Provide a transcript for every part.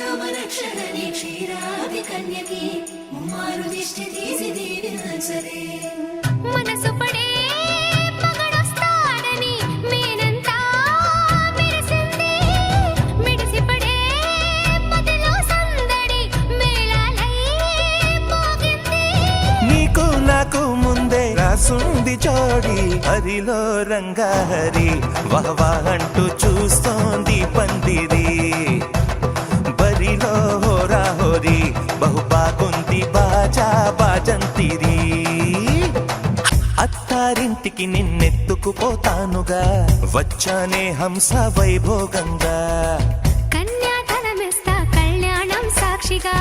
శ్రీరామ రక్షణని క్షీరాది కన్యకి ముమ్మారు దిష్టి తీసి దీవించలే మనసు పడే మగడొస్తాడని మేనంతా మెరిసింది మిడిసి పడే పదిలో సందడి మేళాలై మోగింది నీకు నాకు ముందే రాసుంది జోడి హరిలో రంగాహరి వహవా అంటూ చూస్తోంది పందిరి బరిలో హోరా హోరి బహు బాగుంది బాజా బాజంతిరి అత్తారింటికి నిన్నెత్తుకుపోతానుగా వచ్చానే హంస వైభోగంగా కన్యాధనమిస్తా కళ్యాణం సాక్షిగా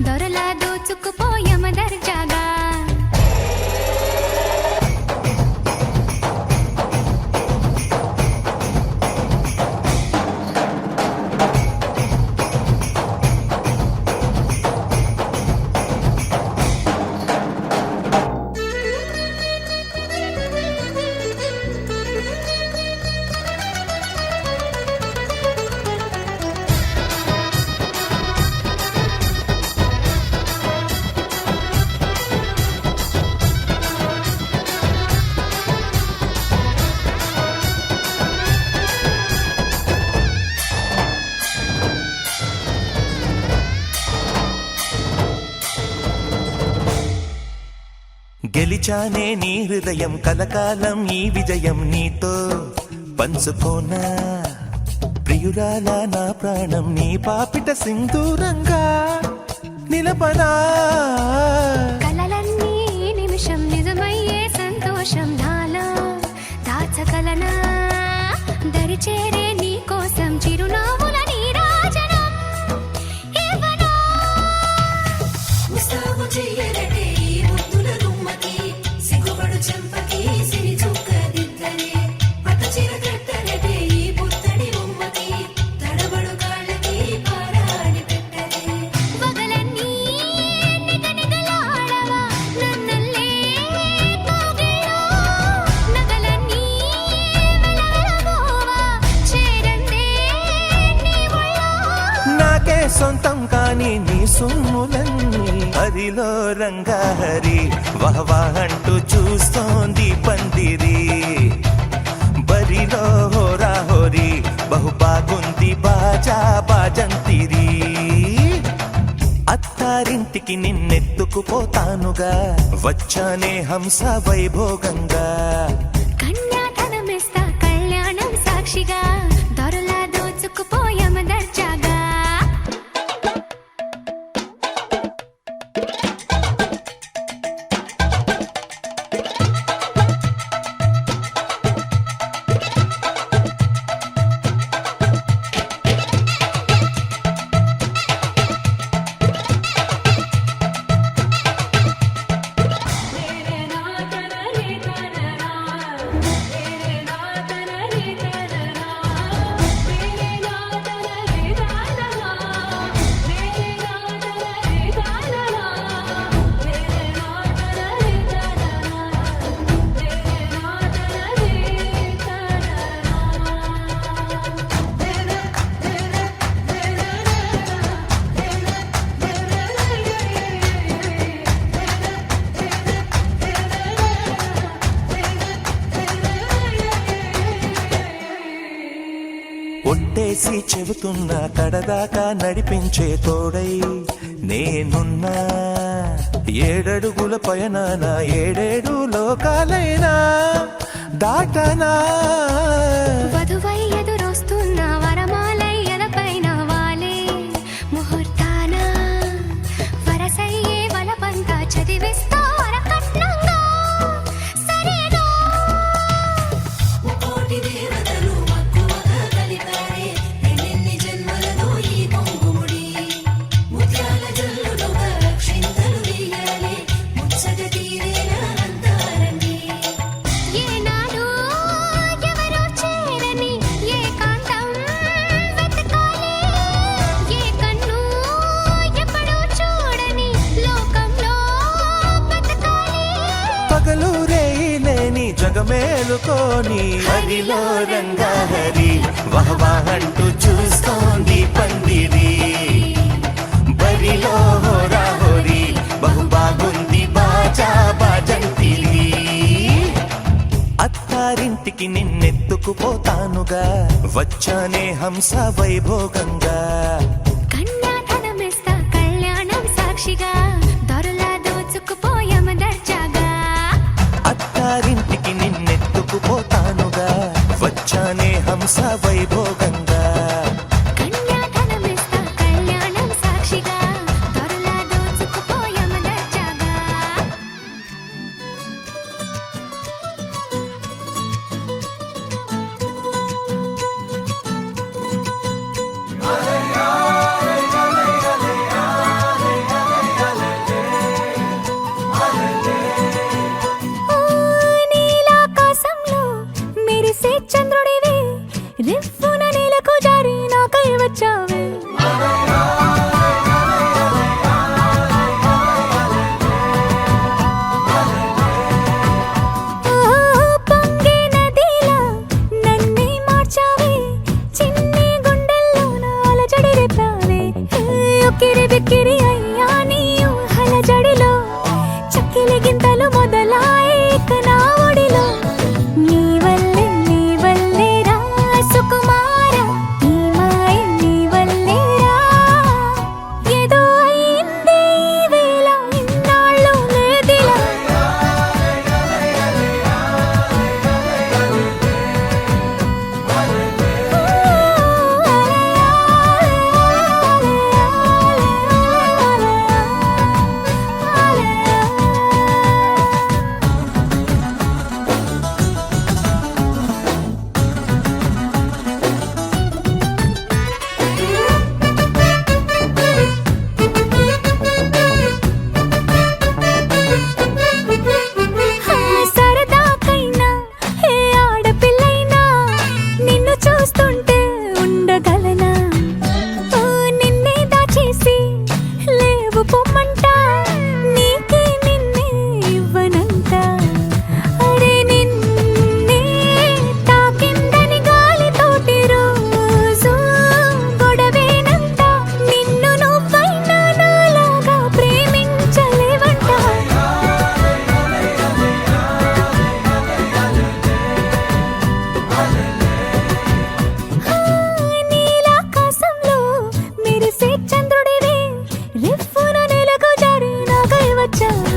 దొరలా దోచుకుపోయమ దర్జాగా గెలిచానే నీ హృదయం కలకాలం ఈ విజయం నీతో పంచుకోనా ప్రియురాల నా ప్రాణం నీ పాపిట సింధూరంగా నిలపనా కలలన్నీ నిమిషం నిజమయ్యే సంతోషం నాలో దాచగలనా దరిచేరే నీ కోసం చిరునవ్వుల నీరాజనం ఇవ్వనా ముస్తాబు చెయ్యలటే ఈ ముద్దుల గుమ్మకి సిగ్గుపడు చెంపకి సిరి చుక్క దిద్దలే పట్టు చీర కట్టలటే ఈ పుత్తడి బొమ్మకి తడబడు కాళ్ళకి పారాని పెట్టలే వగలన్నీ నిగనిగలాడవా నన్నల్లే కోగిలో నగలన్నీ వెలవెలబోవా చేరందే నీ ఒళ్ళో నాకే సొంతం కాని నీ సొమ్ములన్నీ హరిలో రంగాహరి వహవా అంటూ చూస్తోంది పందిరి బరిలో హోరా హోరి బహు బాగుంది బాజా బాజంతిరి అత్తారింటికి నిన్నెత్తుకుపోతానుగా వచ్చానే హంస వైభోగంగా కన్యాధనమిస్తా కళ్యాణం సాక్షిగా దొరలా దోచుకుపోయమ దర్జాగా ఒట్టేసి చెబుతున్నా కడదాకా నడిపించే తోడై నేనున్నా ఏడడుగుల పయనాన ఏడేడు లోకాలైనా దాటనా వధువై ఎదురొస్తున్న వరమాలై ఎదపైన వాలే ముహూర్తాన వరసయ్యే వలపంతా చదివిస్తా వరకట్నంగా సరేనా ముకోటి దేవతలు మక్కువగా కలిపారే ఎన్నెన్ని జన్మలతో ఈ పొంగుముడి ముత్యాల జల్లులుగా రక్షింతలు వేయాలి ముచ్చట తీరేలా అంతారండి ఏనాడు ఎవరో చేరని ఏకాంతం వెతకాలి ఏ కన్ను ఎప్పుడూ చూడని లోకంలో బతకాలి పగలు రేయి లేని జగమేలుకోని హరిలో రంగాహరి వహవా అంటూ చూస్తోంది పందిరి చేరుకుపోతానుగా వచ్చానే హంస వైభోగంగా కన్యాధనమిస్తా కళ్యాణం సాక్షిగా దొరలా దోచుకుపోయామ దర్జాగా అత్తారింటికి నిన్నెత్తుకుపోతానుగా వచ్చానే హంస వైభోగంగా కన్యాధనమిస్తా కళ్యాణం సాక్షిగా దొరలా దోచుకుపోయామ దర్జాగా నీలాకాశంలో మెరిసే చంద్రుడివి రివ్వున నేలకు జారి నాకై వచ్చావే పొంగే నదిలా నన్నే మార్చావే చిన్ని గుండెల్లో నాల జడి రేపావే ఉక్కిరి బిక్కిరి అయ్యా నీ ఊహల జడిలో చక్కిలి గింతలు మొదలాయే ఇక నా ఒడిలో నీ వల్లే రా సుకుమార నీ మాయ నీ వల్లే రా ఏదో అయిందే ఈ వేళ ఇన్నాళ్ళు లేదిలా సరదాకైనా ఏ ఆడపిల్లైనా నిన్ను చూస్తుంటే ఉండగలనా నిన్నే దాచేసి లేవు పొమ్మంట నీకే నిన్నే ఇవ్వనంట అరే నిన్నే తాకిందని గాలితోటి రోజు గొడవేనంట నిన్ను నువ్వైనా నాలాగా ప్రేమించలేవంట నీలాకాశంలో మెరిసే చంద్రుడివి రివ్వున నేలకు జారి నాకై వచ్చావే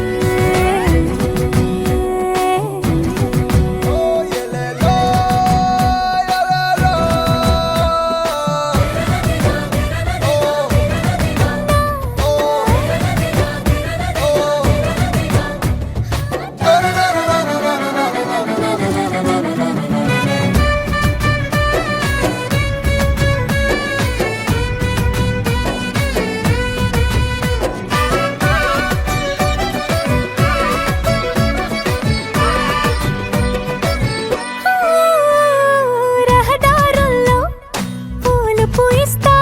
రహదారుల్లో పూలు పూయిస్తా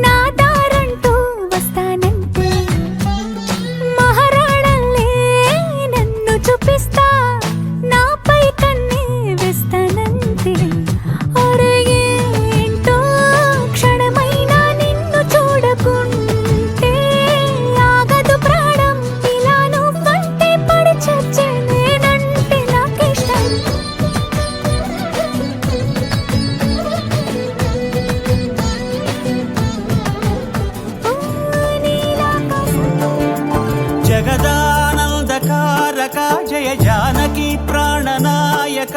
నా దారంటూ వస్తానంటే మహారాణల్లే నన్ను చూపిస్తా నాపై కన్నే వేస్తానంతే అరే ఏంటో క్షణమైనా నిన్ను చూడకుంటే ఆగదు ప్రాణం ఇలా నువ్వంటే పడి చచ్చే నేనంటే నాకిష్టం జగదానందకారక జయ జానకి ప్రాణనాయక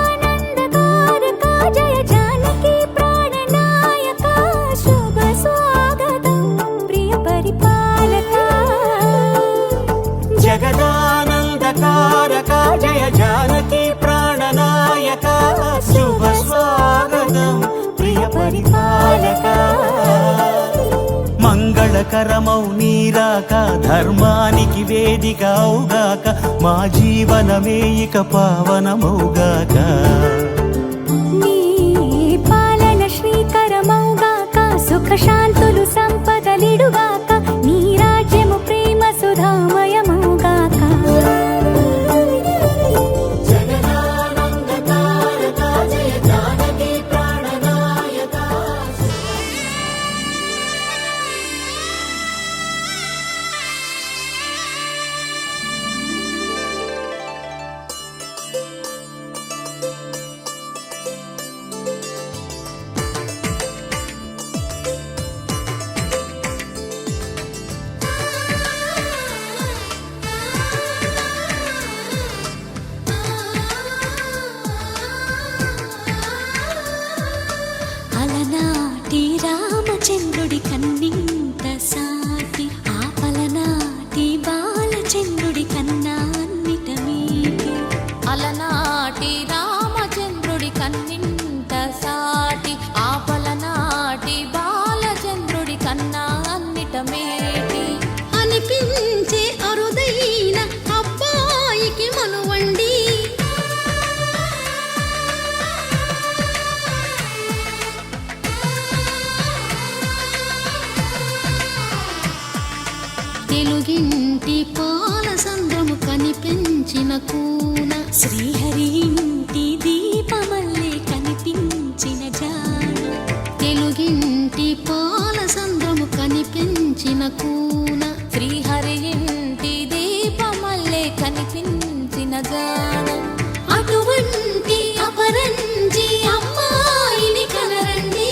జగదానందకారక జయ జానకి ప్రాణనాయక శుభ స్వాగతం ప్రియ పరిపాలక జగదానందకారక జయ జానకి ప్రాణనాయక శుభ స్వాగతం ప్రియ పరిపాలక మంగళకరమౌ నీరాక ధర్మానికి వేదిక అవుగాక మా జీవనమే ఇక పావనమౌగాక నీ పాలన శ్రీకరమౌగాక సుఖ శాంతులు సంపదలిడుగాక నీ రాజ్యము ప్రేమ సుధామయమౌగాక కన్నింట సాటి ఆపల నాటి బాలచంద్రుడి కన్నా అన్నిట మేటి అనిపించే అరుదైన అబ్బాయికి మనువండి తెలుగింటి పాల సంద్రము కనిపించిన కూన శ్రీహరి ఇంటి దీపమల్లే కనిపించిన జాడ తెలుగింటి పాల సంద్రము కనిపించిన కూన శ్రీహరి ఇంటి దీపమల్లే కనిపించిన జాడ అటువంటి అపరంజి అమ్మాయిని కనరండి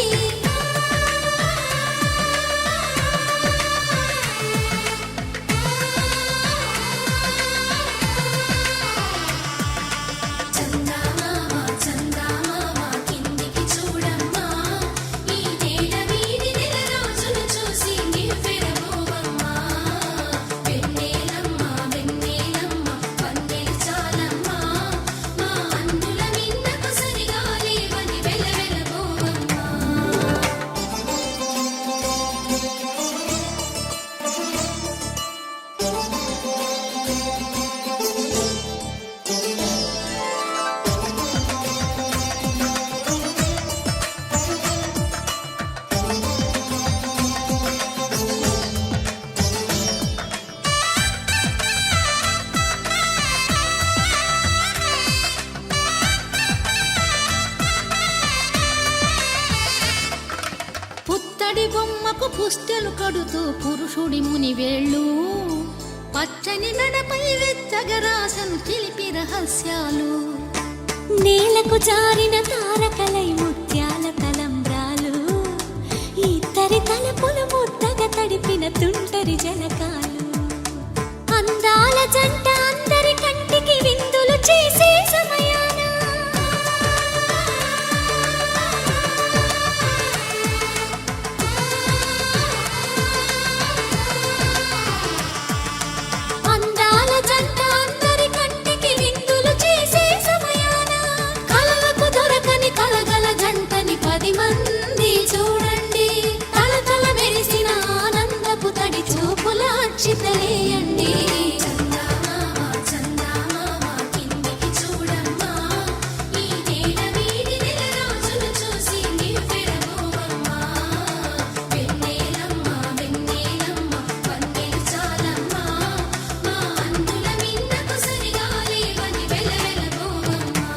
చందమామ చందమామ కిందికి చూడమ్మా ఈ నేల వీడి నెల రోజులు చూసి నివ్వెరబోవమ్మా వెన్నెలమ్మ వెన్నెలమ్మ వన్నెలు చాలమ్మా మా అందుల మిన్నకు సరిగా లేవని వెలవెలబోవమ్మా పుత్తడి బొమ్మకు పుస్తెలు కడుతూ పురుషుడి ముని వేళ్ళు పచ్చని మెడపై వెచ్చగరాసను చిలిపి రహస్యాలు నేలకు జారిన తారకలై ముత్యాల తలంబ్రాలు ఇద్దరి తలపులు ముద్దగా తడిపిన తుంటరి జలకాలు అందాల జంట అందరి కంటికి విందులు చేసే సమయాన అందాల జంట అందరి కంటికి విందులు చేసే సమయాన కలలకు దొరకని కలగల జంటని 10 మంది చూడండి తలతల మెరిసిన ఆనందపు తడి చూపుల అక్షితలేయండి చందమామ చందమామ కిందికి చూడమ్మా ఈ నేల వీడి నెల రోజులు చూసి నివ్వెరబోవమ్మా వెన్నెలమ్మ వెన్నెలమ్మ వన్నెలు చాలమ్మా మా అందుల మిన్నకు సరిగా లేవని వెలవెలబోవమ్మా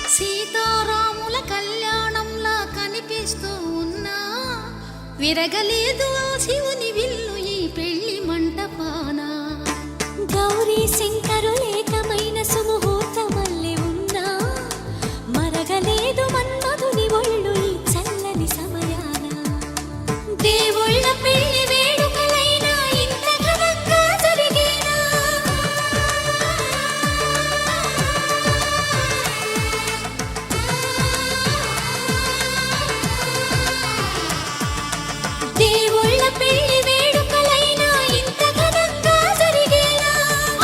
సీతారాముల కళ్యాణంలా కనిపిస్తూ ఉన్నా విరగలేదు ఆ శివుని విల్లు ఈ పెళ్లి మంటపాన గౌరీ శంకరులేకమైన సుముహూర్తమల్లె ఉన్నా మరగలేదు మన్మధుని ఒళ్ళు ఈ చల్లని సమయాన దేవుళ్ళ పెళ్లి వేడుకలైనా ఇంత ఘనంగా జరిగేనా దేవుళ్ళ పెళ్లి వేడుకలైనా ఇంత ఘనంగా జరిగేలా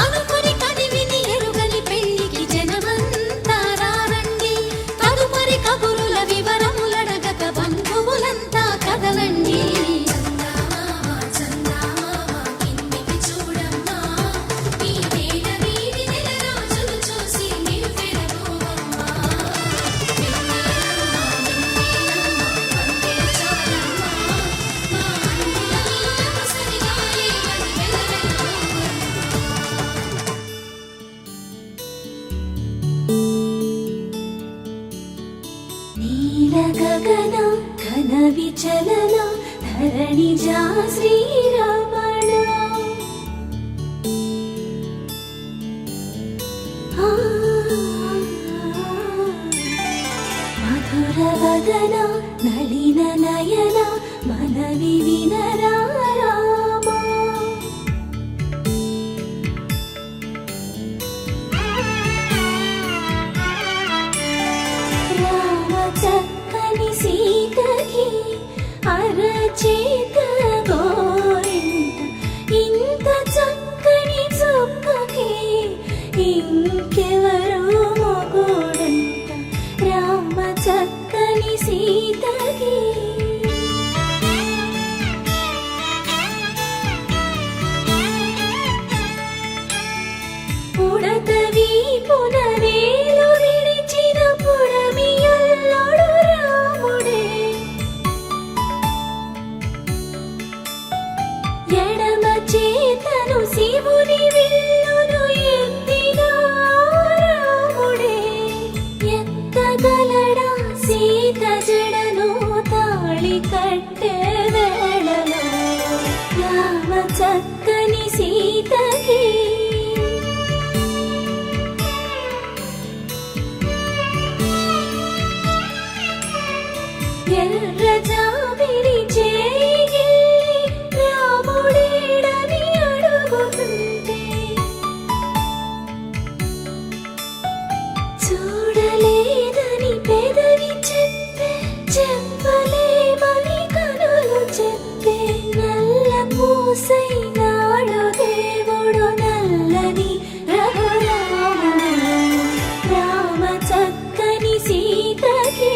అనుకుని కదివిని ఎరుగని పెళ్లికి జనమంతా రారండి తదుపరి కబురుల వివరములడగక బంధువులంతా కదలండి చందమామ చందమామ కిందికి చూడమ్మా ఈ నేల వీడి నెల రోజులు చూసి నివ్వెరబోవమ్మా వెన్నెలమ్మ వెన్నెలమ్మ వన్నెలు చాలమ్మా మా అందుల మిన్నకు సరిగా లేవని వెలవెలబోవమ్మా నీల గగన ఘన విచలన ధరణిజా శ్రీరమణ మధుర వదన నళిన నయన మన మనవి వినరా రామా. రామ చక్కని సీతకి అరచేత గోరింట, ఇంత చక్కని చుక్కకి ఇంకెవరో మొగుడంట. రామ చక్కని సీతకి పుడతవి పునరేలు విడిచిన పుడమియల్లుడు రాముడే. ఎడమ చేతను శివుని విల్లును ఎత్తిన రాముడే. ఎత్తగలడా సీత జడను తాళి కట్టే వేళలో. రామ చక్కని సీతకి ఎర్ర జాబిలి చేయి రాముడేడని అడుగుతుంటే, చూడలేదని పెదవి చెప్పే, చెప్పలేమని కనులు చెప్పే. నల్ల పూసై నాడు దేవుడు నల్లని రఘురాముడు. రామ చక్కని సీతకి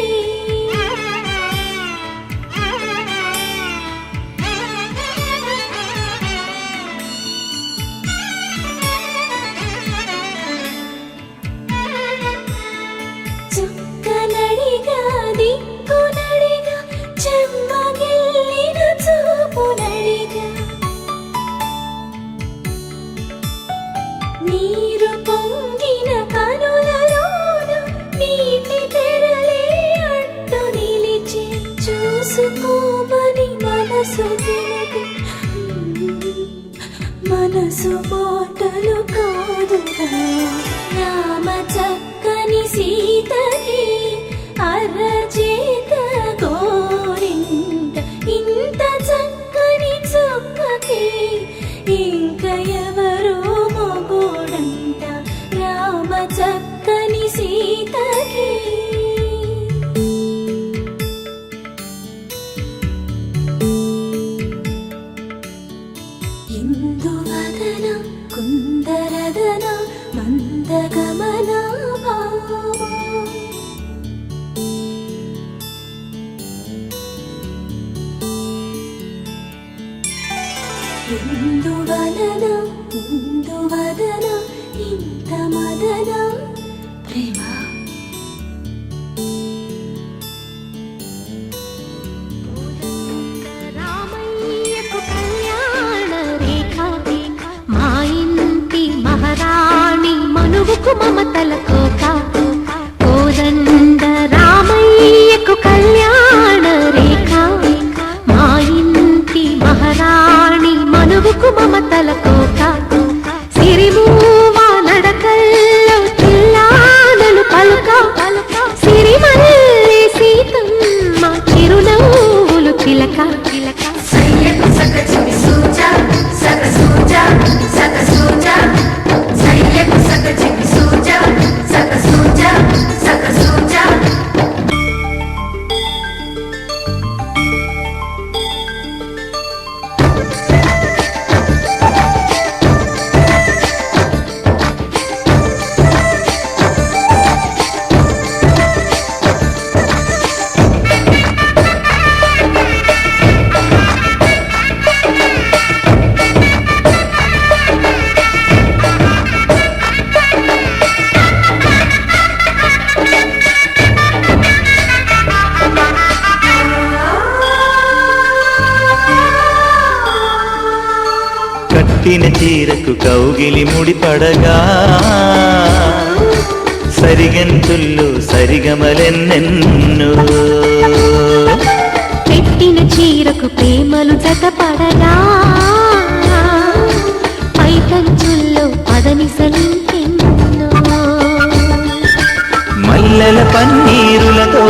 చుక్కనడిగా దిక్కునడిగా చెమ్మగిల్లిన చూపునడిగా. నీరు పొంగిన కనులలోన నీటి తెరలే అడ్డు నిలిచి, చూసుకోమని మనసు తెలుగు. మనసు మాటలు కాదుగా. రామ చక్కని సీతకి అరచేత గోరింట, ఇంత చక్కని చుక్కకి ఇంక ఎవరో మొగుడంట. రామ చక్కని సీతకి ఇందువదన కుందరదన మందగమన భామా. ఇందువలన ఇందువదన ఇంత మదన ప్రేమ. రామయ్యకు కళ్యాణ రేఖ, మా ఇంటి మహారాణి మనువుకు మమతల కోక. కోదండ రామయ్యకు కళ్యాణ రేఖ, మా ఇంటి మహారాణి మనువుకు మమతల కోక. సిరిమూవ నడకల్లో చిల్లానలు పలుక, సిరిమల్లి సీతమ్మ చిరునవ్వులు చిలక. సయ్యకు సక చిమి సూజా సక సూజా సక సూజా. సయ్యకు సక చిమి సూజా సక సూజా సక సూజా. కట్టిన చీరకు కౌగిలి ముడిపడగా, సరిగంతుల్లో సరిగమలెన్నెన్నో. పెట్టిన చీరకు ప్రేమలు జతపడగా, పైకంచుల్లో పదనిసలింకెన్నో. మల్లెల పన్నీరులతో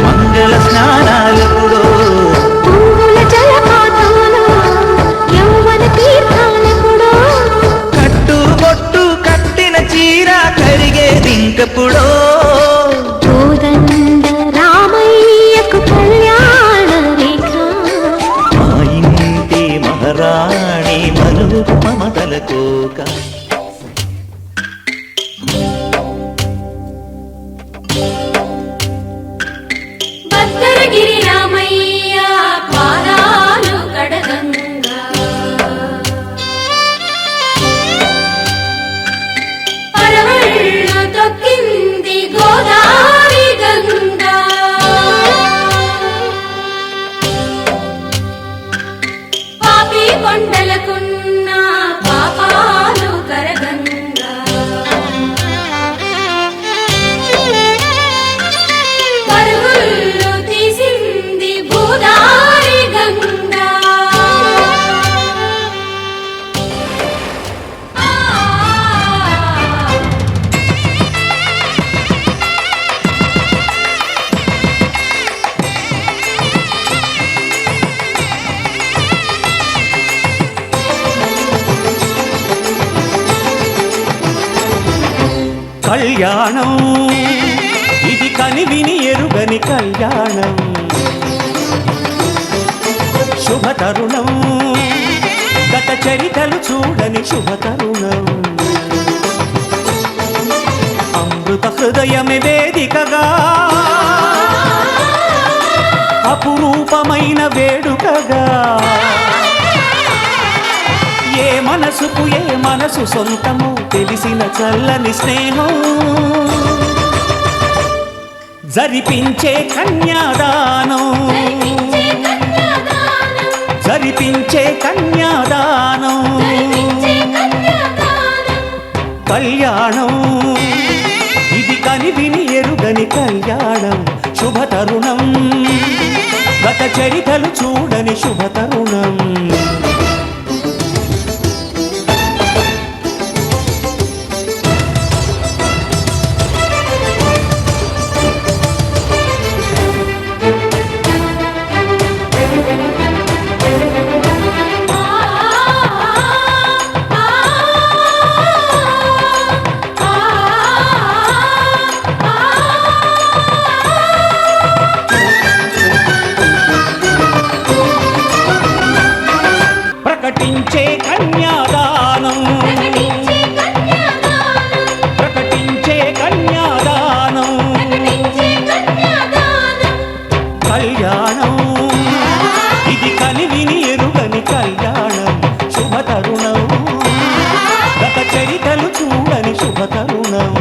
మంగళ స్నానాలెప్పుడో, పువ్వుల కానుక. భద్రగిరి రామయ్య పాదాలు కడగంగా పరవళ్ళు తొక్కింది గోదావరి గంగా పాపి కొండలకున్న పాపాలు కరగంగా పరుగులు తీసింది భూదారి గంగా కళ్యాణం ఇది కనివిని ఎరుగని కళ్యాణం, శుభతరుణం గత చరితలు చూడని శుభతరుణం. అమృత హృదయమే వేదికగా అపురూపమైన వేడుకగా, ఏ మనసుకు ఏ మనసు సొంతము తెలిసిన చల్లని స్నేహం, జరిపించే కన్యాదానం, జరిపించే కన్యాదానం. కళ్యాణం ఇది కనివిని ఎరుగని కళ్యాణం, శుభతరుణం గత చరితలు చూడని శుభతరుణం. ప్రకటించే కన్యాదానం, ప్రకటించే కన్యాదానం. కళ్యాణం ఇది కనివిని ఎరుగని కళ్యాణం, శుభతరుణం గత చరితలు చూడని శుభతరుణం.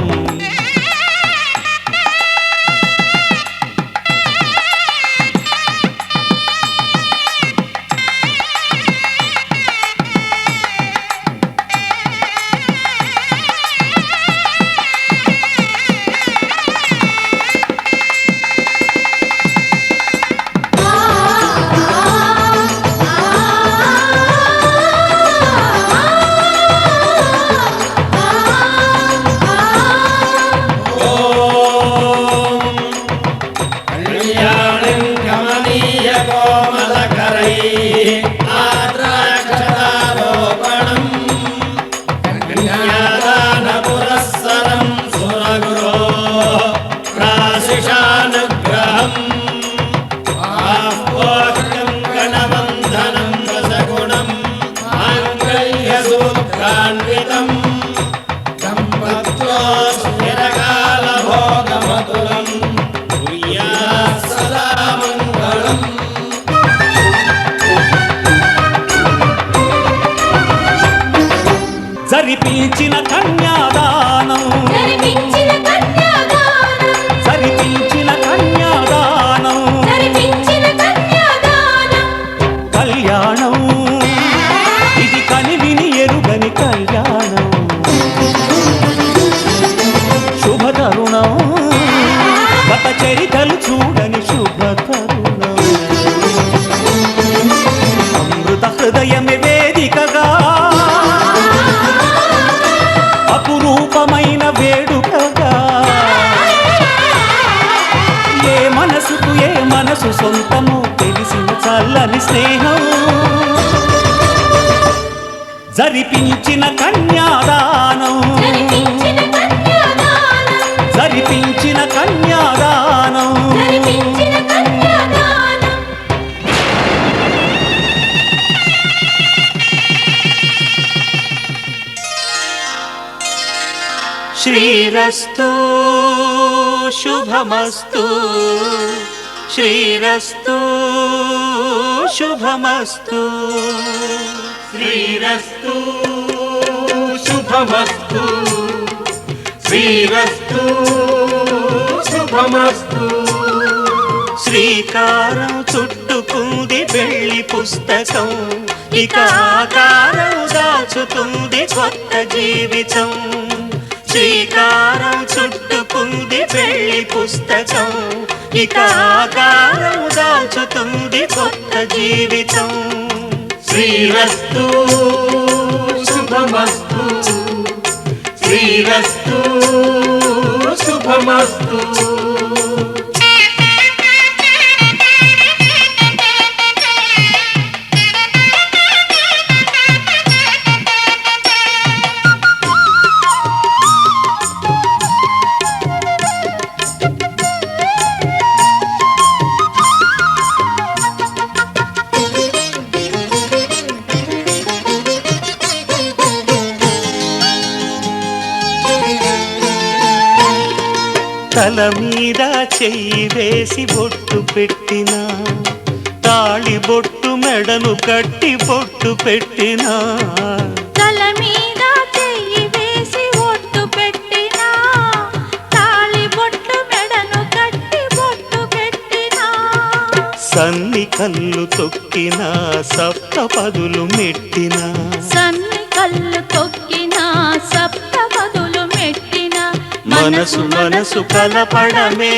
జరిపించిన కన్యాదానం, జరిపించిన కన్యాదానం, జరిపించిన కన్యాదానం. జరిపించిన కన్యాదానం. కళ్యాణం ఇది కనివిని ఎరుగని కళ్యాణం, శుభతరుణం గత చరితలు చూడని శుభతరుణం. అమృత హృదయమే వేదికగా అపురూపమైన వేడుకగా, ఏ మనసుకు ఏ మనసు సొంతము తెలిసిన చల్లని స్నేహం, జరిపించిన కన్యాదానం, జరిపించిన కన్యాదానం, జరిపించిన కన్యాదానం. జరిపించిన కన్యాదానం. శ్రీరస్తు శుభమస్తు శ్రీరస్తు శుభమస్తు శ్రీరస్తు శుభమస్తు శ్రీరస్తు శుభమస్తు శ్రీకారం చుట్టుకుంది పెళ్లి పుస్తకం ఇక ఆకారం దాచుతుంది కొత్త జీవితం శ్రీకారం చుట్టుకుంది పెళ్లి పుస్తకం ఇక ఆకారం దాచుతుంది కొత్త జీవితం శ్రీరస్తు శుభమస్తు శ్రీరస్తు శుభమస్తు తల మీద చెయ్యి వేసి బొట్టు పెట్టినా తాళి బొట్టు మెడను కట్టి బొట్టు పెట్టినా తల మీద చెయ్యి వేసి ఒట్టు పెట్టినా తాళి బొట్టు మెడను కట్టి బొట్టు పెట్టినా సన్ని కళ్ళు తొక్కినా సప్త పదులు మెట్టినా సన్ని కళ్ళు తొక్కినా సప్త పదులు మెట్టినా మనసు మనసు కలపడమే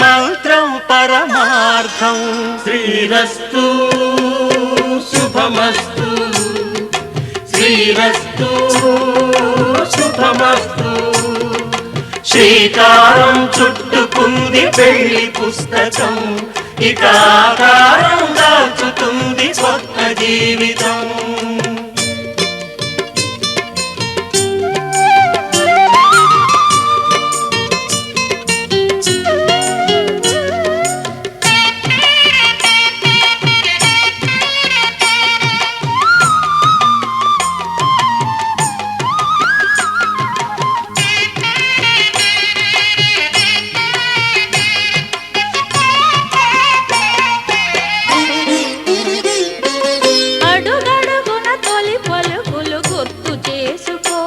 మంత్రం పరమార్థం శ్రీరస్తు శుభమస్తు శ్రీరస్తు శుభమస్తు శ్రీకారం చుట్టుకుంది పెళ్లి పుస్తకం ఇక ఆకారం దాచుతుంది కొత్త జీవితం అడుగడుగున తొలి పలుకులు గుర్తు చేసుకో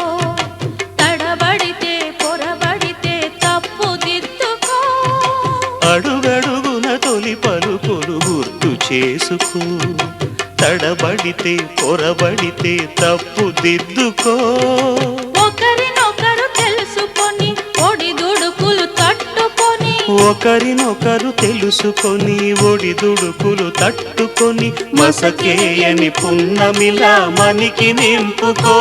తడబడితే పొరబడితే తప్పు దిద్దుకో అడుగడుగున తొలి పలుకులు గుర్తు చేసుకో తడబడితే పొరబడితే తప్పు దిద్దుకో ఒకరినొకరు తెలుసుకొని ఒడిదుడుకులు తట్టుకొని ఒకరినొకరు తెలుసుకొని ఒడిదుడుకులు తట్టుకొని మసకేయని పున్నమిలా మనికి నింపుకో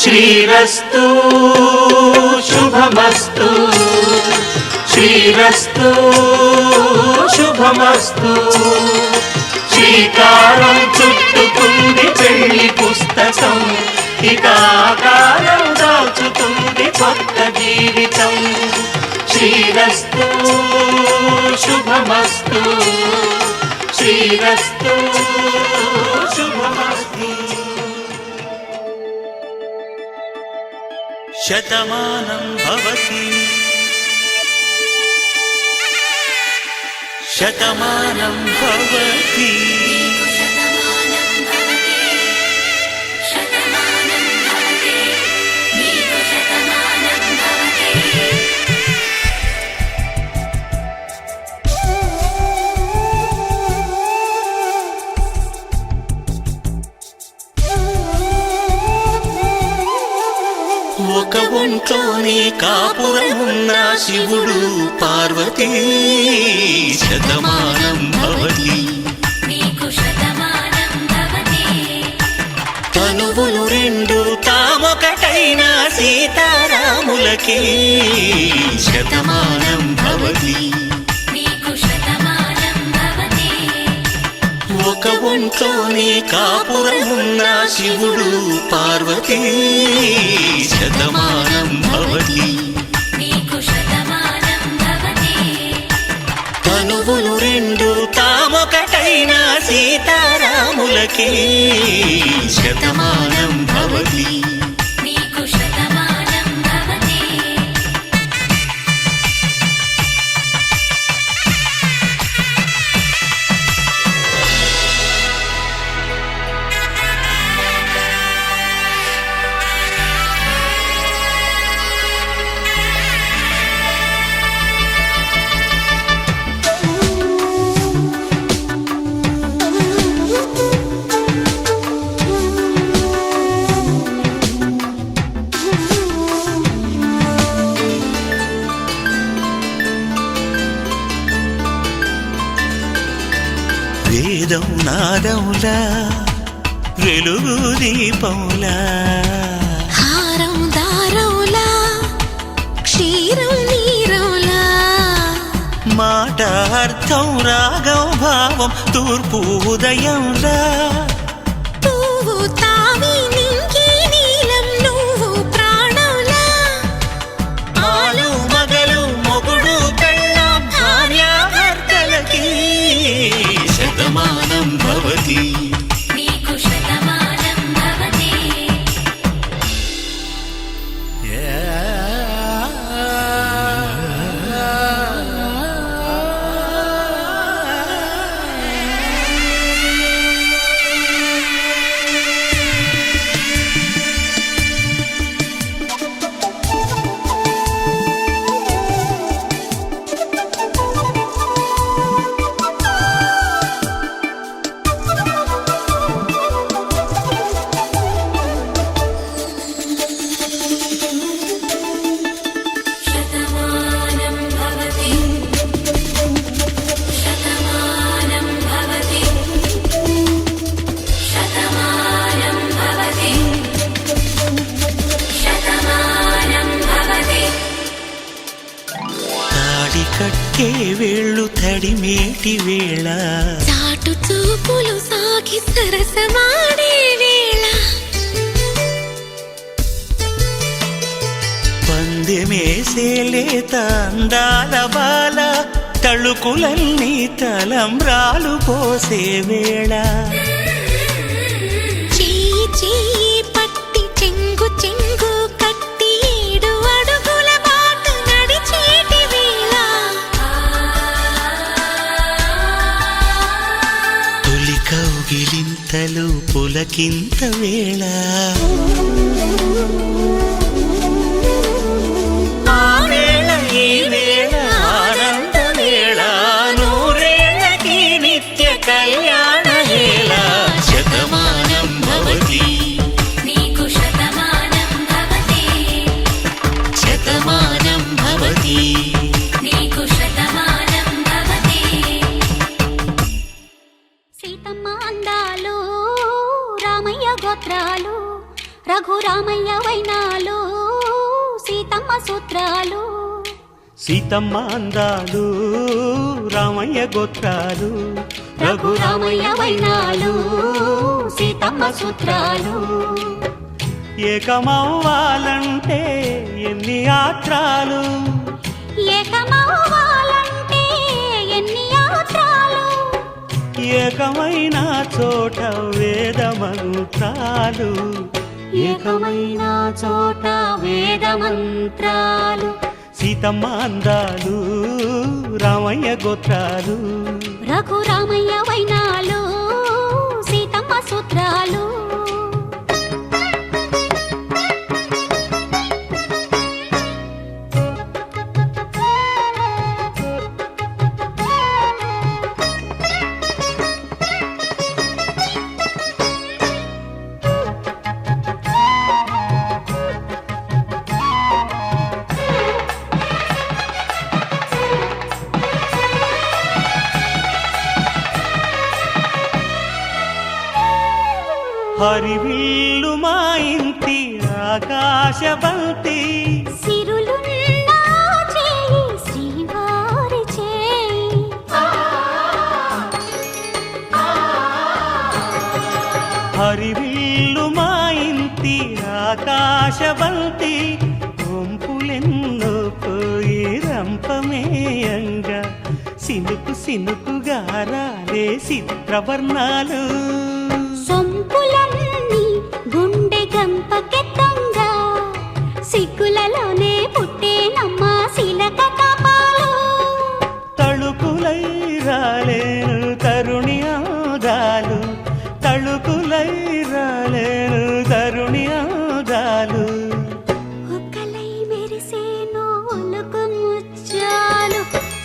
శ్రీరస్తు శుభమస్తు శ్రీరస్తు శుభమస్తు శ్రీకారం చుట్టుకుంది పెళ్లి పుస్తకం ఇక ఆకారం దాచుతుంది కొత్త జీవితం శ్రీరస్తు శుభమస్తు శ్రీరస్తు శుభమస్తు శతమానం భవతి శతమానం భవతి శతమానం భవతి శతమానం భవతి నీకు శతమానం భవతి ఒక ఒంట్లోనే కాపురమున్న శివుడు పార్వతీ శతమానం భవతి నీకు శతమానం భవతి తనువులు రెండు తామొకటైన సీతారాములకి శతమానం భవతి నీకు శతమానం భవతి ఒక ఒంట్లోనే కాపురమున్న శివుడు పార్వతీ శతమానం భవతి నీకు శతమానం భవతి తనువులు రెండు తామొకటైన సీతారాముల భర్తలకి శతమానం భవతి నీకు శతమానం భవతి వేదం నాదములా వెలుగు దీపములా హారం దారంలా క్షీరం నీరంలా మాట అర్థం రాగం భావం తూర్పు ఉదయంలా పువ్వు తావి నింగి నీలం నువ్వు ప్రాణంలా ఆలు మగలు మొగుడు పెళ్ళాం భార్య భర్తలకి శతమానం భవతి నీకు శతమానం భవతి శతమానం భవతి శతమానం భవతి శతమానం భవతి శతమానం భవతి తాడి కట్టే వేళ్ళు తడిమేటి వేళ చాటు చూపులు సాగి సరసమాడే వేళ పందెమేసేలేత అందాల బాల తళుకులన్నీ తలంబ్రాలు పోసే వేళ చెయ్యి చెయ్యి పట్టి చెంగు చెంగు కట్టి 7 అడుగుల బాట నడిచేటి వేళ తొలి కౌగిలింతలు పులకింత వేళ ఆ వేళ ఈ వేళ ఆనంద వేళ నూరేళ్ళకి నిత్య కళ్యాణ వేళ శతమానం భవతి నీకు శతమానం భవతి శతమానం భవతి నీకు శతమానం భవతి సీతమ్మ అందాలు రామయ్య గోత్రాలు రఘురామయ్య వైనాలు సీతమ్మ సూత్రాలు సీతమ్మ అందాలు రామయ్య గోత్రాలు రఘురామయ్య వైనాలు సీతమ్మ సూత్రాలు ఏకమవ్వాలంటే ఎన్ని యాత్రాలు ఏకమవ్వాలంటే ఎన్ని యాత్రాలు ఏకమైన చోట వేద మంత్రాలు ఏకమైన చోట వేద మంత్రాలు సీతమ్మ అందాలు రామయ్య గోత్రాలు రఘురామయ్య వైనాలు సీతమ్మ సూత్రాలు హరివిల్లు మా ఇంటి ఆకాశబంతి సిరులున్న చేయి శ్రీవారి చేయి హరివిల్లు మా ఇంటి ఆకాశబంతి వంపులెన్నో పోయి రంపమేయంగా సినుకు సినుకుగా రాలే చిత్రవర్ణాలు సొంపులన్నీ గుండె గంపకెత్తంగా సిగ్గులలోనే పుట్టేనమ్మ శీలక కాపాలు. తళుకులై రాలేను తరుణి ఆదాలు, తళుకులై రాలేను తరుణి ఆదాలు. ఒక్కలై మెరిసేనో ఒలుకు ముచ్చాలు,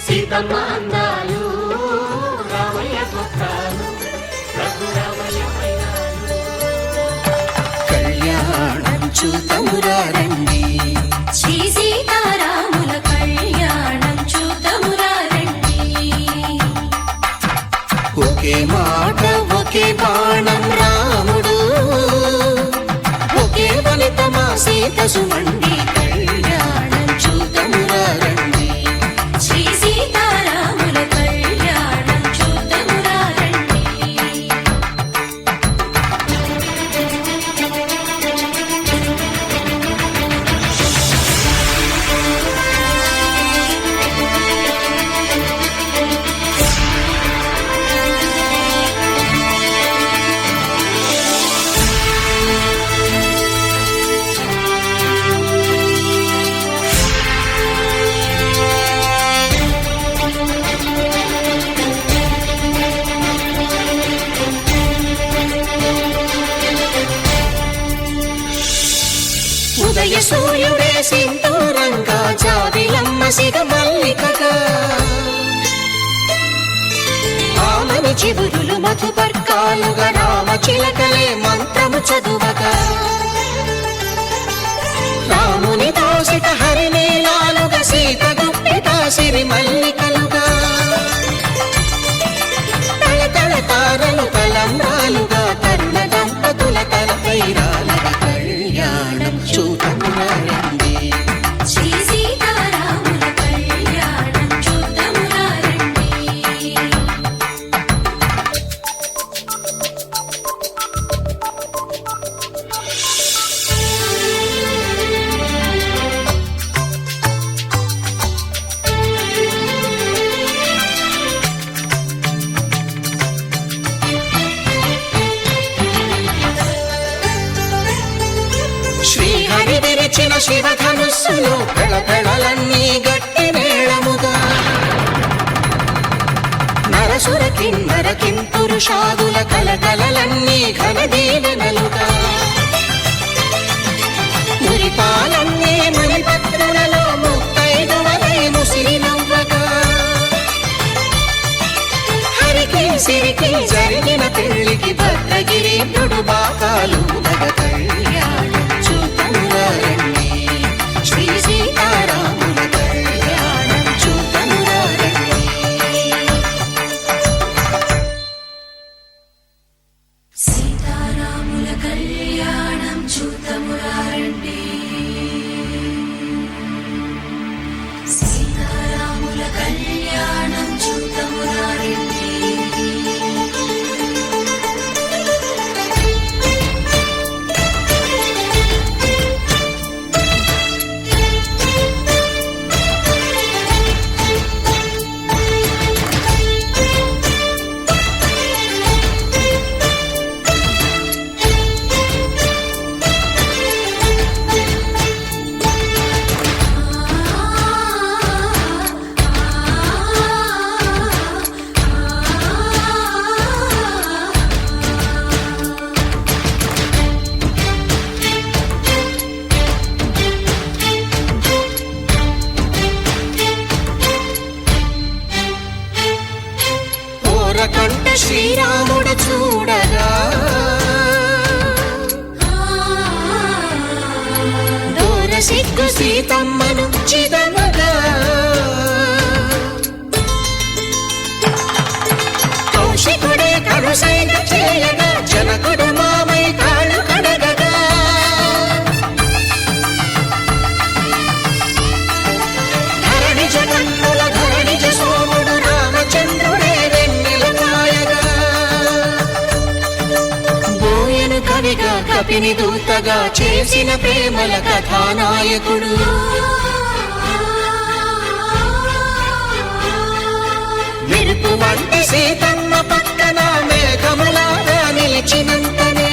సీతమ్మ అందాలు రామయ్య గొప్పాలు రఘురామయ్య వైనాలు. కళ్యాణం చూతమురా రండి, శ్రీ సీతారాముల కళ్యాణం చూతమురా రండి. ఒకే మాట ఒకే బాణం రాముడు, ఒకే వనితమా సీత సుమండి. కళ్యాణం చూతమురా రండి, శ్రీ సీతారాముల కళ్యాణం చూతమురా రండి. ఉదయ సూర్యుడే సింధూరంగా జాబిలమ్మ సిగ మల్లికగా, ఆమని చివురులు మధుపర్కాలుగా రామ చిలకలే మంత్రము చదువగా, రాముని దోసిట హరినీలాలుగా సీత గుప్పిట సిరి మల్లికలుగా, తళతళ తారలు తలంబ్రాలుగా తరుణ దంపతుల తలపై రాలగా. కళ్యాణం చూతమురా రండి, శ్రీ సీతారాముల కళ్యాణం చూతమురా రండి. శ్రీహరి విరిచిన శివధనుస్సులు పెళపెళలన్నీ గట్టి మేళముగా, నరసుర కిన్నర కింపురుషాదుల కలకలలన్నీ ఘన దీవెనలుగా, మురిపాలన్నీ మణిపత్రులలో ముత్తైదువలై ముసిరి నవ్వగా, హరికి సిరికి జరిగిన పెళ్లికి భద్రగిరీంద్రుడు బాకాలు మగ. కళ్యాణం చూతమురా రండి, శ్రీ సీతారాముల కళ్యాణం చూతమురా రండి. సీతారాముల కళ్యాణం చూతమురా రండి. సీతారాముల కళ్యాణం చూతమురా రండి. కంట శ్రీరాముడు చూడగా, దూర సిగ్గు సీతమ్మను చిదమగా, కౌశికుడే కరుసైన చేయగా జనకుడు మామై కాళ్ళు కడగగా, ధరణి జగన్నుల ధరణిజ సోముడు రామచంద్రుడే వెన్నెల కాయగా, బోయను కవిగా కపిని దూతగా చేసిన ప్రేమల కథానాయకుడు, మెరుపు వంటి సీతమ్మ పక్కన మేఘములాగా నిలిచి పిలిచినంతనే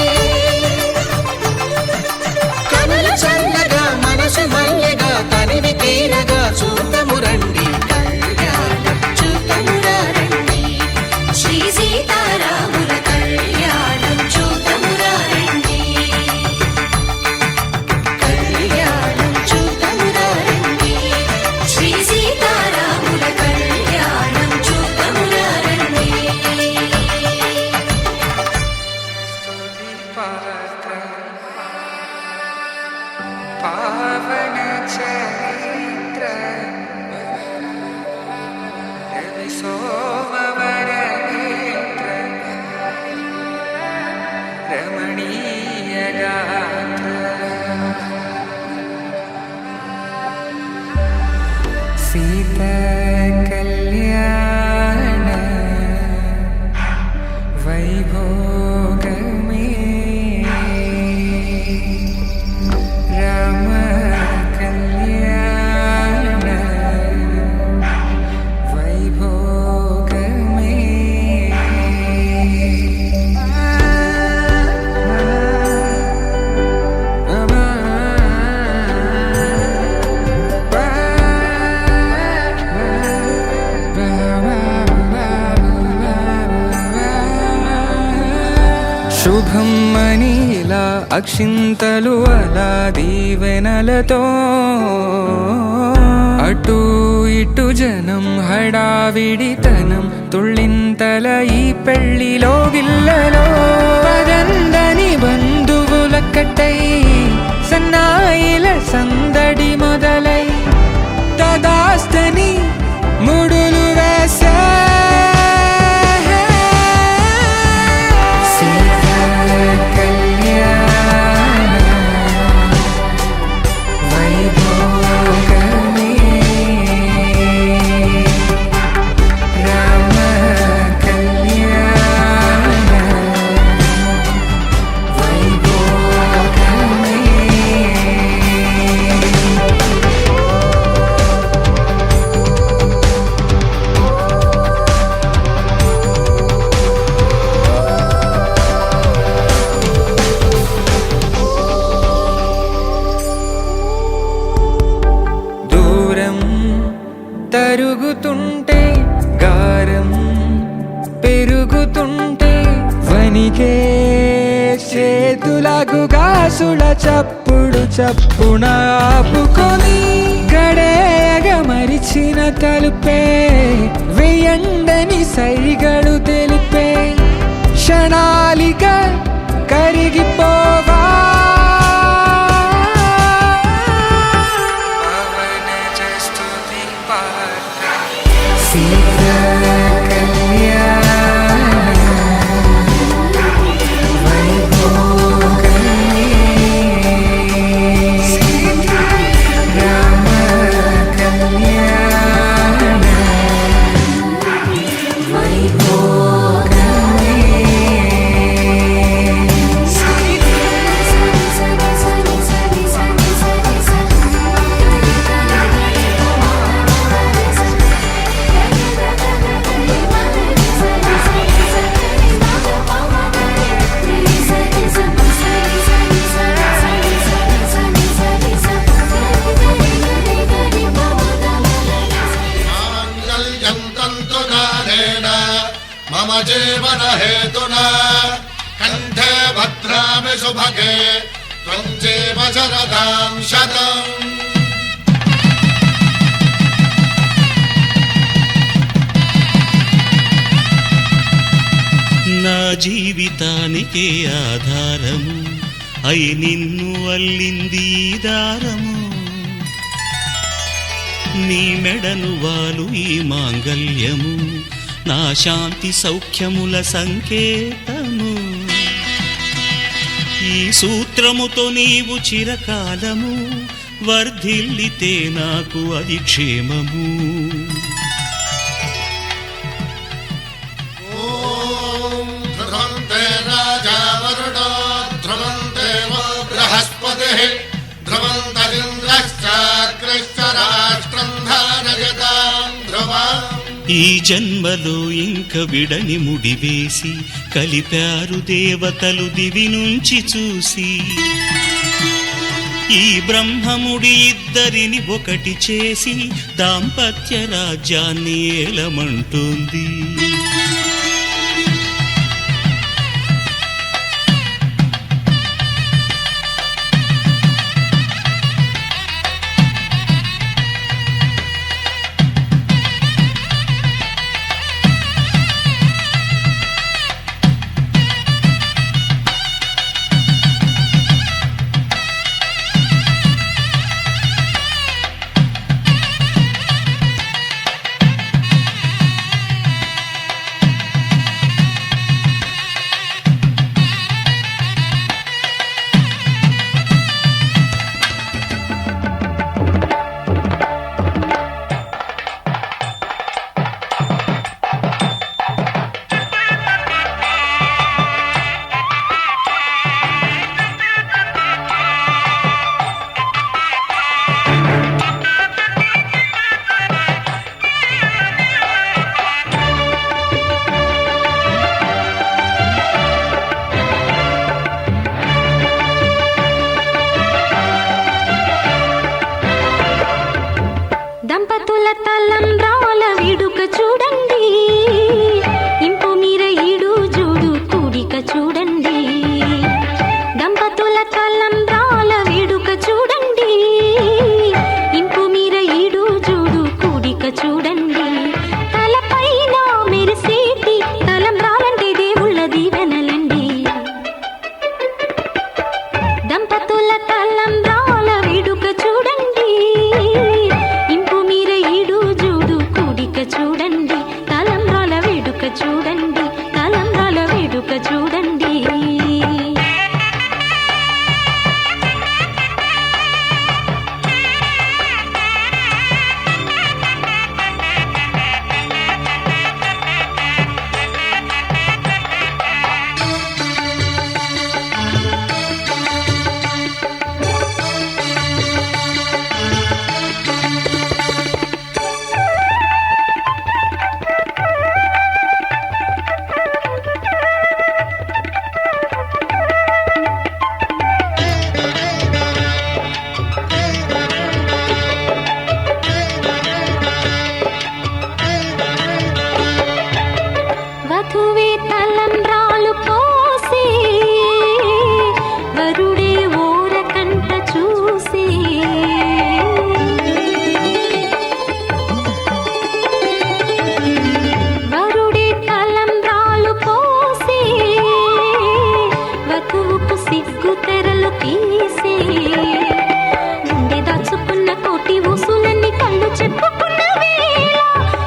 కనులు చల్లగా మనసు మల్లెగా తనివి తీరగా చూద్దాము రండి కళ్యాణం చూద్దామురా రండి శ్రీ సీతారాముల కళ్యాణం చూద్దామురా రండి కళ్యాణం చూద్దామురా రండి శ్రీ సీతారాముల కళ్యాణం చూద్దామురా రండి పావన చరిత్ర రవి సోమవర నేత్ర రమణీయ గాత్ర సీత కళ్యాణ వైభోగమే రామ కళ్యాణ వైభోగమే శుభం మనీలా అక్షింతలు అలా దీవెనలతో అటు ఇటు జనం హడావిడితనం తుళ్ళింతల ఈ పెళ్లిలో గిల్లలో పదందని బంధువుల కట్టై సన్నాయిల సందడి మొదలై తదాస్తని ముడులు వేసే తరుగుతుంటే గారం పెరుగుతుంటే వనికే చేతులకు గాసుల చప్పుడు చప్పున ఆపుకొని గడేయగ మరిచిన తలుపే వెయ్యండని సైగడు తెలిపే క్షణాలిక కరిగిపోవా మమ జీవన హేతునా కంఠే భద్రామి శుభగే త్వం జీవ శరదాం శతం నా జీవితానికే ఆధారము అయి నిన్ను అల్లింది ఈ దారము నీ మెడను వాలు ఈ మాంగల్యము నా శాంతి సౌఖ్యముల సంకేతము ఈ సూత్రముతో నీవు చిరకాలము వర్ధిల్లితే నాకు అది క్షేమము ఓం ధ్రువంతే రాజా వరుణో ధ్రువంతే బృహస్పతిః ధ్రువంతరింద్రశ్చాగ్రశ్చ రాష్ట్రం ధారయతాం ధ్రువం ఈ జన్మలో ఇంక విడని ముడివేసి కలిపారు దేవతలు దివి నుంచి చూసి ఈ బ్రహ్మముడి ఇద్దరిని ఒకటి చేసి దాంపత్య రాజ్యాన్ని ఏలమంటుంది దంపతుల తలంబ్రాల వేడుక చూడండి ఇంపు మీర ఈడు జోడు కూడిక చూడండి దంపతుల తలంబ్రాల వేడుక చూడండి ఇంపు మీర ఈడు జోడు కూడిక చూడండి తలపైన మెరిసేటి తలంబ్రాలంటే దేవుళ్ళ దీవెనలండి దంపతుల తలంబ్రాల వేడుక చూడండి ఇంపు మీర ఈడు జోడు కూడిక చూడండి తలంబ్రాల వేడుక చూడండి తలంబ్రాల వేడుక చూడండి వధువే తలంబ్రాలు పోసి వరుడే ఓరకంట చూసి వరుడే తలంబ్రాలు పోసి వధువుకు సిగ్గు తెరలు తీసి గుండె దాచుకున్న కోటి ఊసులన్నీ కళ్ళు చెప్పుకున్న వేళ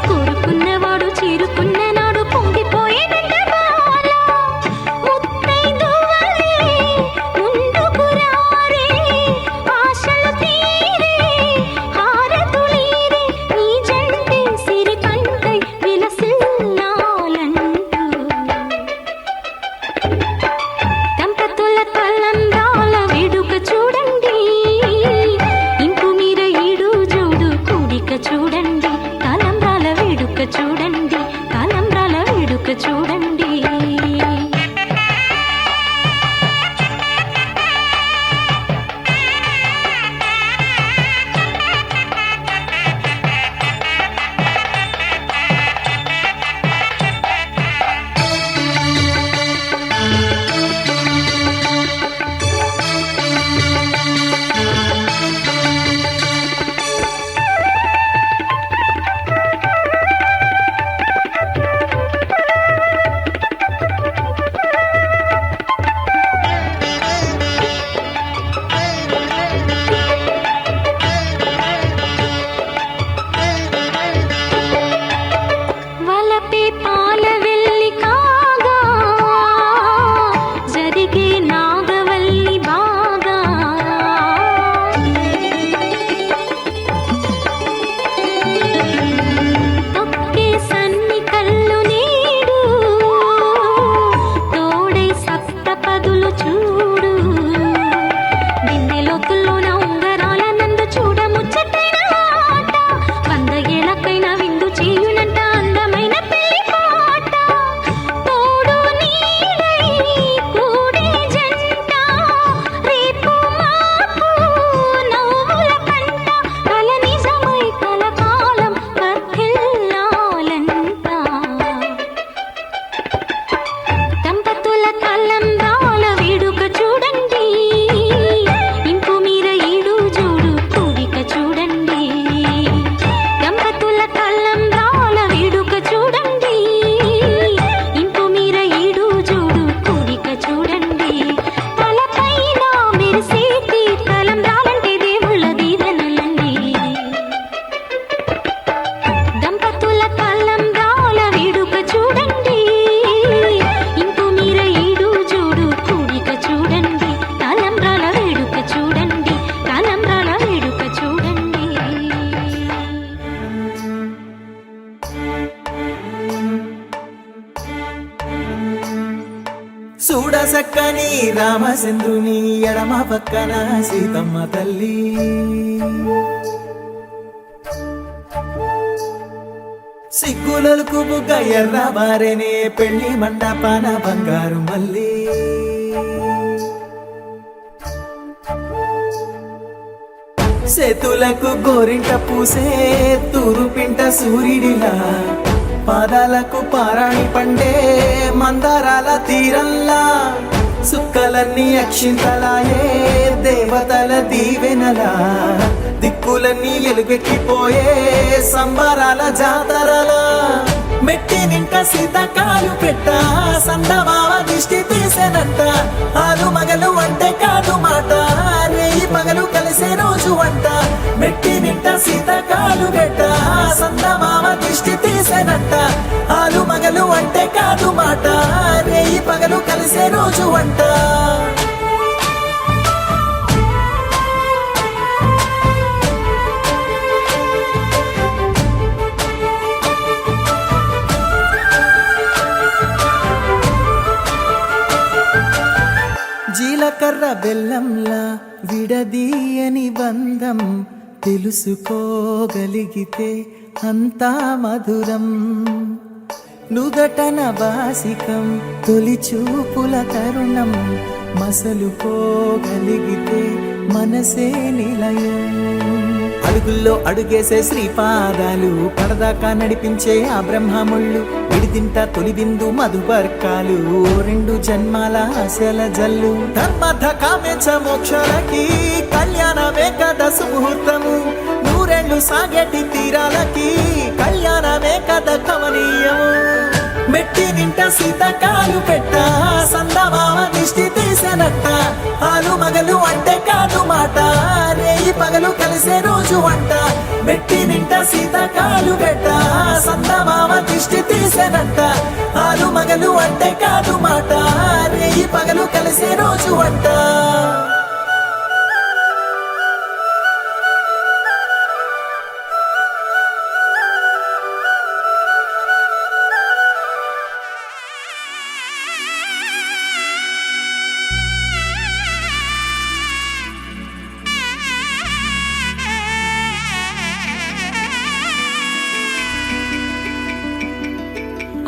కోరుకున్నవాడు చేరుకున్న నాడు పొంగిపోయేనంట బాల ముత్తైదువలే ముందుకు రారే ఆశలు తీరే హారతులీరే నీ జంటే సిరి కంటై విలసిల్లాలంటూ దంపతుల తలంబ్రాల వేడుక చూడండి ఇంపు మీర ఈడు జోడు కూడిక చూడండి తలంబ్రాల వేడుక చూడండి తలంబ్రాల వేడుక చూడండి వలపే పాల వెల్లి కాగా జరిగే నాగవల్లి బాగా తొక్కే సన్ని కళ్ళు నీడు తోడై సప్తపదులు చూడు దిన్నెలోతుల్లోన ఉంగరాల నందు చూడ ముచ్చటైన ఆట 100 ఏళ్ళకైనా విందు చేయునంట అంద చూడసక్కని రామచంద్రుని ఎడమ పక్కన సీతమ్మ తల్లి సిగ్గులకు బుగ్గ ఎర్ర బారెనే పెళ్లి మండపాన బంగారు మల్లి చేతులకు గోరింట పూసే తూరుపింట సూర్యుడిలా పాదాలకు పారాణి పండే మందారాల తీరల్లా సుక్కలన్నీ అక్షింతలాయే దేవతల దీవెనలా దిక్కులన్నీ ఎలుగెక్కిపోయే సంబరాల జాతరలా మెట్టి నింట సీతకాలు పెట్ట సందమావ దిష్టి తీసేనంట ఆలు మగలు అంటే కాదు మాట రేయి పగలు కలిసే రోజు అంట మెట్టి నింట సీతకాలు పెట్ట సందమావ దిష్టి తీసేనంట ఆలు మగలు అంటే కాదు మాట రేయి పగలు కలిసే రోజు అంట జీలకర్ర బెల్లంలా విడదీయని బంధం తెలుసుకోగలిగితే అంతా మధురం నుదటన బాసికం తొలి చూపుల తరుణం మసలుకోగలిగితే మనసే నిలయం అడుగుల్లో అడుగేసే శ్రీపాదాలు పడదాకా నడిపించే ఆ బ్రహ్మముళ్ళు విడిదింట తొలి బిందు మధుపర్కాలు రెండు జన్మాల ఆశల జల్లు ధర్మర్థ కామేచ మోక్షలకి కళ్యాణమే కదా సుముహూర్తము నూరెళ్ళు సాగేటి తీరాలకి కళ్యాణమే కదా కమనీయము మెట్టి నింట సీతకాలు పెట్ట సందమావ దిష్టి తీసేనట్ట ఆలు మగలు అంటే కాదు మాట రేయి పగలు కలిసే రోజు అంట మెట్టి నింట సీతకాలు పెట్ట సందమావ దిష్టి తీసేనట్ట ఆలు మగలు అంటే కాదు మాట రేయి పగలు కలిసే రోజు అంట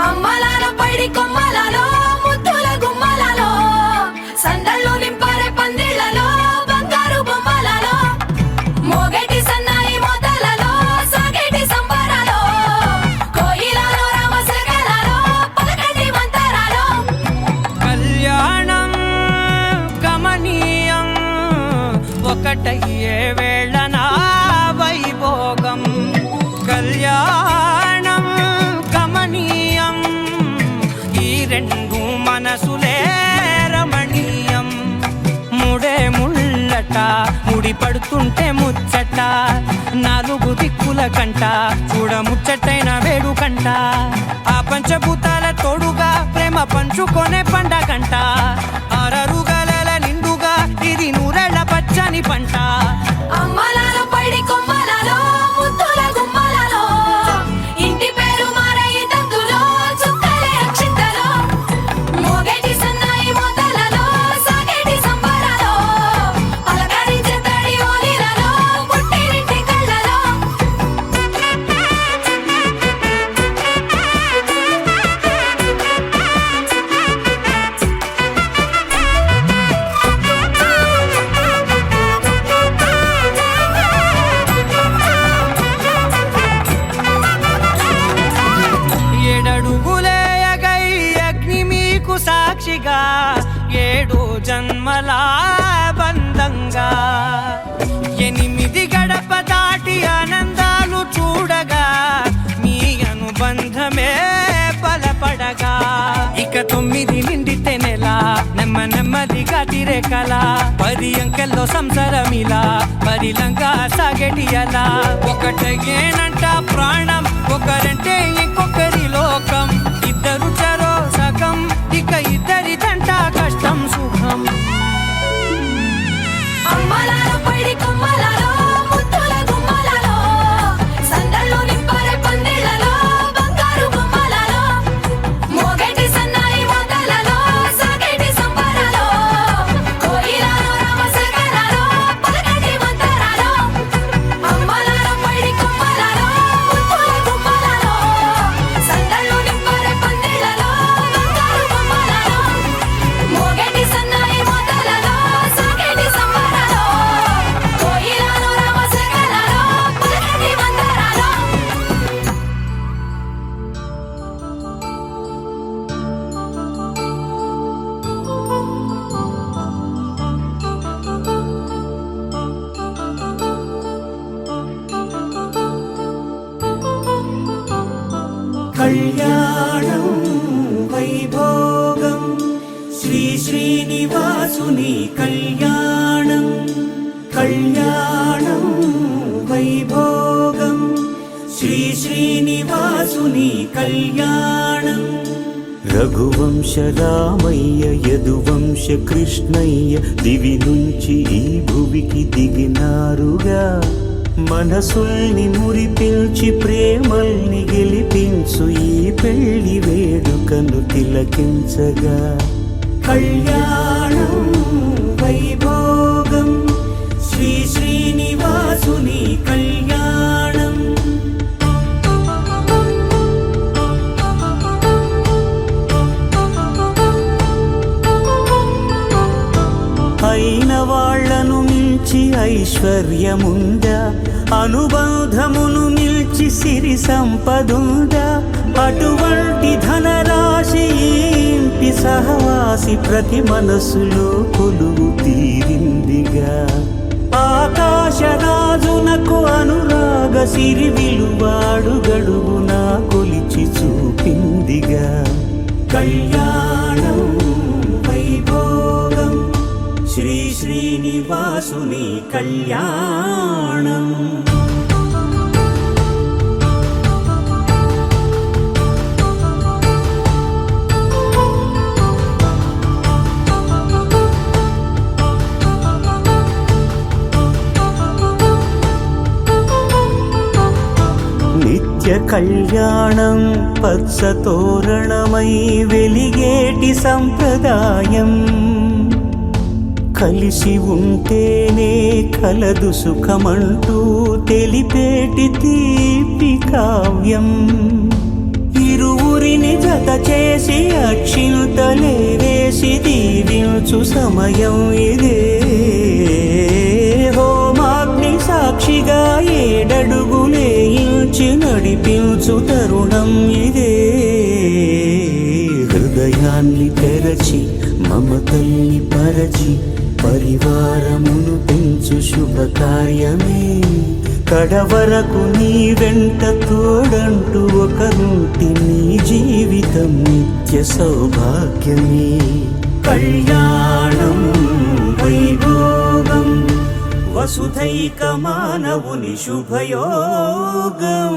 అమ్మలాల పైడి కొమ్మలలో ముద్దుల గుమ్మలలో సందళ్ళు నింపారే పందిళ్లలో బంగారు బొమ్మలలో మోగేటి సన్నాయి మోతలలో సాగేటి సంబరాలో కోయిలలో రామశకలలో పలకటి మంతరాలో కళ్యాణం గమనీయం ఒకటయ్యే వేళ నా వైభోగం కళ్యాణం గమనీయం ఈ రెండు మనసులే రమణీయం ముడే ముళ్ళట ముడి పడుతుంటే ముచ్చట నాలుగు దిక్కుల కంట చూడ ముచ్చటైన వేడుకంట ఆ పంచభూతాల తోడుగా ప్రేమ పంచుకొనే పండగంట ఆరరుగల నిండుగా ఇది నూరెళ్ళ పచ్చని పంట అమ్మలాల పైడి కొమ్మలలో ముద్దుల గుమ్మలలో ఇంటి పేరు మారయి తందులో చుక్కలే అక్షింతలో మోగేటి సన్నాయి మోతలలో సాగేటి సంబరాలో పలకరించే తడి ఓలిలలో పుట్టినింటి కళ్ళలో ఏడడుగులేయగై అగ్ని మీకు సాక్షిగా ఏడు జన్మల బంధంగా 8 గడప దాటి ఆనందాలు చూడగా మీ అనుబంధమే బలపడగా ఇక 9 నిండితే నెల నెమ్మదిగా తిరేకల 10 అంకెల్లో సంసారమిలా పరిలంగా సాగేటి అలా ఒకటేనంట ప్రాణం ఒకరంటే ఇంకొకరి లోకం ఇద్దరు చరో సగం ఇక ఇద్దరిదంట కష్టం సుఖం అమ్మలాల పైడి కొమ్మలలో ముద్దుల గుమ్మలలో సందళ్ళు నింపారే పందిళ్లలో బంగారు బొమ్మలలో మోగేటి సన్నాయి మోతలలో సాగేటి శ్రీ శ్రీనివాసుని కళ్యాణం కళ్యాణం వైభోగం శ్రీ శ్రీనివాసుని కళ్యాణం రఘువంశ రామయ్య యదువంశ కృష్ణయ్య దివి నుంచి ఈ భువికి దిగినారుగా మనసుల్ని మురిపించి ప్రేమల్ని గెలిపించు ఈ పెళ్లి వేడుకను తిలకించగా కళ్యాణం వైభోగం శ్రీ శ్రీనివాసుని కళ్యాణం అయిన వాళ్లను మించి ఐశ్వర్యముందా అనుబంధమును మిల్చి సిరి సంపదుందా అటువంటి ధనరాశి ఇంటి సహవాసి ప్రతి మనసులో కొలువు తీరిందిగా ఆకాశరాజునకు అనురాగ సిరి విలువాడు గడువునా కొలిచి చూపిందిగా కళ్యాణం వైభోగం శ్రీ శ్రీనివాసుని కళ్యాణం నిత్య కళ్యాణం పచ్చ తోరణమై వెలిగేటి సంప్రదాయం కలిసి ఉంటేనే కలదు సుఖమంటూ తెలిపేటి తీపి కావ్యం ఇరువురిని జత చేసి అక్షింతలే వేసి దీవించు సమయం ఇదే హోమాగ్ని సాక్షిగా ఏడడుగులే ఇంచి నడిపించు తరుణం ఇదే హృదయాన్ని తెరచి మమతల్ని పరచి పరివారమును పెంచు శుభకార్యమే కడవరకు నీ వెంట తోడంటూ ఒకరుంటి నీ జీవితం నిత్య సౌభాగ్యమే కళ్యాణం వైభోగం వసుధైక మానవుని శుభయోగం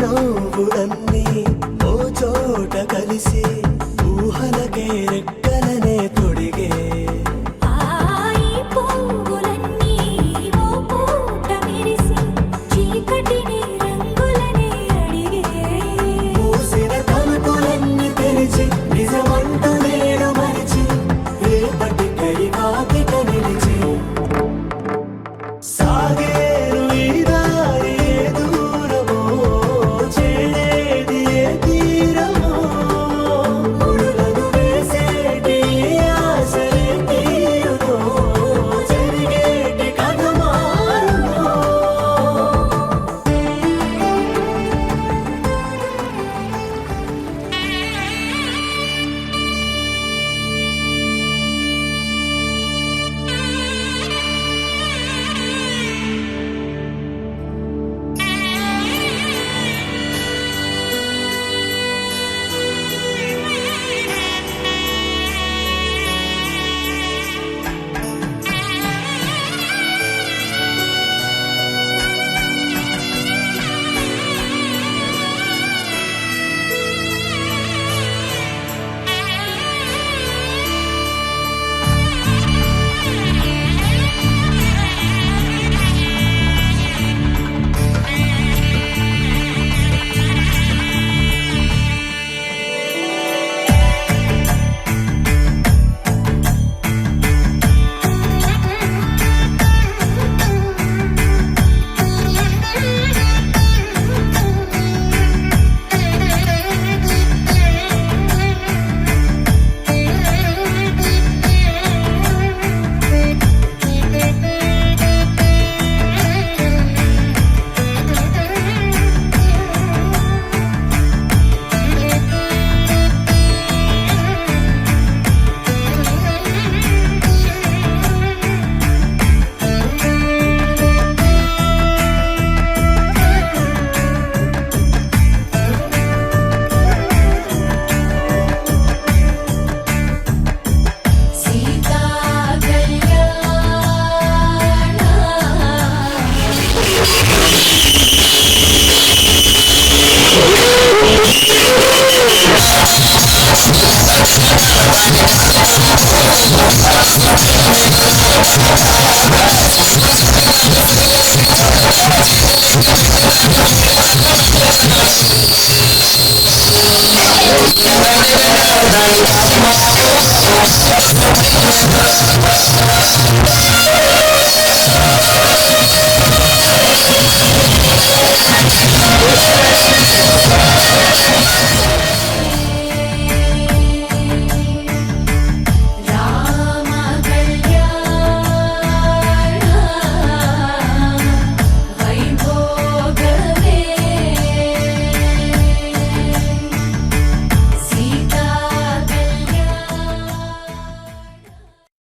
నవ్వులన్నీ ఓ చోట కలిసి ఊహలకే రెక్కలనే తొడిగే మూసిన తలుపులన్నీ తెరిచి నిజమంట నేడు మరిచి రేపటికై కాకిట నిలిచి సాగ Thank you.